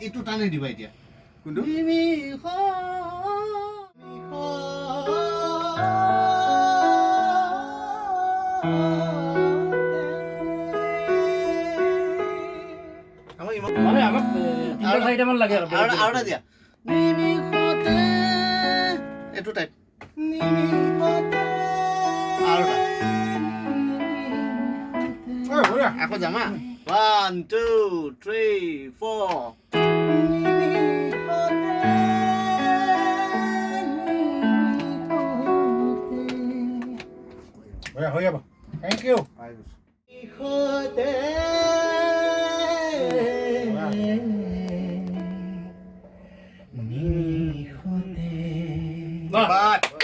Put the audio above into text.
এইটো টানি দিবা এতিয়া কোনটো মানে আমাক তিনটা চাৰিটামান লাগে আৰু আৰু এটা দিয়া এইটো টাইপ আৰু এটা আকৌ যাম হা 1 2 3 4 হৈ যাব থেংক ইউ বাহ